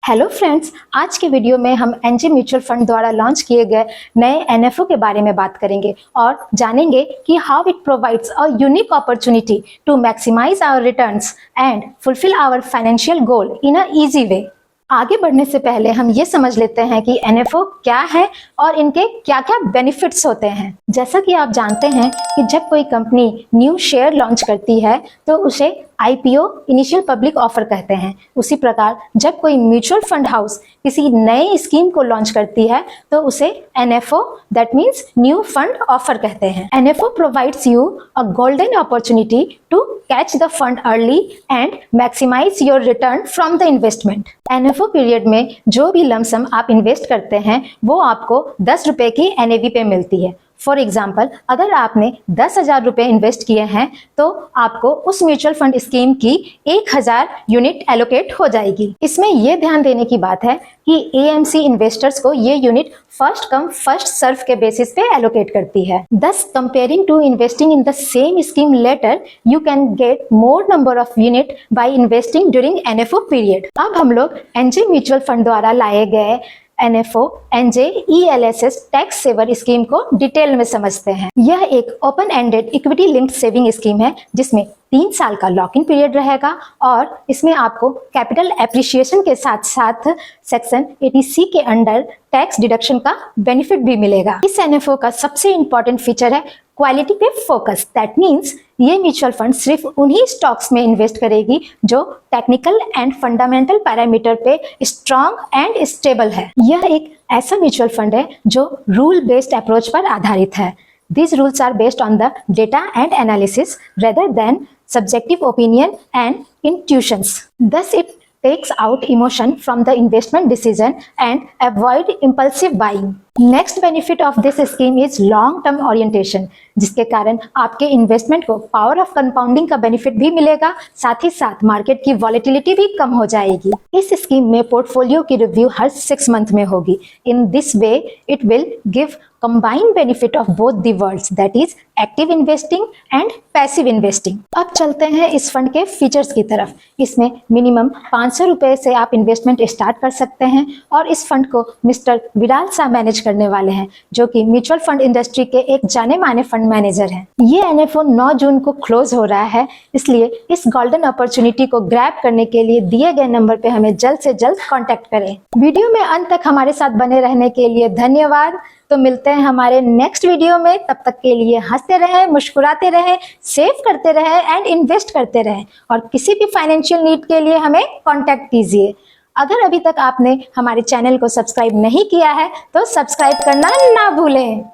Hello friends, आज के video में हम एनजे म्यूचुअल फंड द्वारा लॉन्च किए गए नए एनएफओ के बारे में बात करेंगे और जानेंगे कि how it provides a unique opportunity to maximise our returns and fulfil our financial goal in a easy way. आगे बढ़ने से पहले हम ये समझ लेते हैं कि एनएफओ क्या है और इनके क्या क्या बेनिफिट्स होते हैं। जैसा कि आप जानते हैं कि जब कोई कंपनी न्यू शेयर लॉन्च करती है तो उसे आईपीओ इनिशियल पब्लिक ऑफर कहते हैं। उसी प्रकार जब कोई म्यूचुअल फंड हाउस किसी नई स्कीम को लॉन्च करती है तो उसे NFO that means new fund offer कहते हैं। NFO provides you a golden opportunity to catch the fund early and maximise your return from the investment. NFO period में जो भी लमसम आप इन्वेस्ट करते हैं वो आपको 10 रुपए की एनएवी पे मिलती है। फॉर एग्जाम्पल, अगर आपने 10,000 रुपए इन्वेस्ट किए हैं तो आपको उस म्यूचुअल फंड स्कीम की 1,000 यूनिट एलोकेट हो जाएगी। इसमें यह ध्यान देने की बात है कि एएमसी इन्वेस्टर्स को ये unit first come first serve के बेसिस पे एलोकेट करती है। Thus, comparing to investing in the same scheme later, you can get more number of unit by investing during NFO period। अब हम लोग एनजे म्यूचुअल फंड द्वारा लाए गए NFO NJ ELSS tax saver scheme को detail में समझते हैं। यह एक open ended equity linked saving scheme है जिसमें 3 साल का लॉक इन पीरियड रहेगा और इसमें आपको कैपिटल एप्रिसिएशन के साथ साथ सेक्शन 80C के अंडर टैक्स डिडक्शन का बेनिफिट भी मिलेगा। इस एनएफओ का सबसे इंपॉर्टेंट फीचर है क्वालिटी पे फोकस। दैट मीन्स ये म्यूचुअल फंड सिर्फ उन्हीं स्टॉक्स में इन्वेस्ट करेगी जो टेक्निकल एंड फंडामेंटल पैरामीटर पे स्ट्रॉन्ग एंड स्टेबल है। यह एक ऐसा म्यूचुअल फंड है जो रूल बेस्ड अप्रोच पर आधारित है। These rules are based on the data and analysis rather than subjective opinion and intuitions. Thus, it takes out emotion from the investment decision and avoid impulsive buying. Next benefit of this scheme is long term orientation, जिसके कारण आपके investment को power of compounding का benefit भी मिलेगा, साथ ही साथ market की वॉलेटिलिटी भी कम हो जाएगी। इस स्कीम में पोर्टफोलियो की रिव्यू हर 6 मंथ में होगी। In this way it will give combined benefit of both the worlds, that is active investing and passive investing। अब चलते हैं इस फंड के फीचर्स की तरफ। इसमें मिनिमम 500 रुपए से आप इन्वेस्टमेंट स्टार्ट कर सकते हैं और इस फंड को मिस्टर विराल शाह मैनेज करने वाले हैं जो कि म्यूचुअल फंड इंडस्ट्री के एक जाने माने फंड मैनेजर हैं। ये एनएफओ 9 जून को क्लोज हो रहा है, इसलिए इस गोल्डन अपॉर्चुनिटी को ग्रैब करने के लिए दिए गए नंबर पे हमें जल्द से जल्द कॉन्टेक्ट करें। वीडियो में अंत तक हमारे साथ बने रहने के लिए धन्यवाद। तो मिलते हैं हमारे नेक्स्ट वीडियो में। तब तक के लिए हंसते रहें, मुस्कुराते रहें, सेव करते रहें एंड इन्वेस्ट करते रहें और किसी भी फाइनेंशियल नीड के लिए हमें कांटेक्ट कीजिए। अगर अभी तक आपने हमारे चैनल को सब्सक्राइब नहीं किया है तो सब्सक्राइब करना ना भूलें।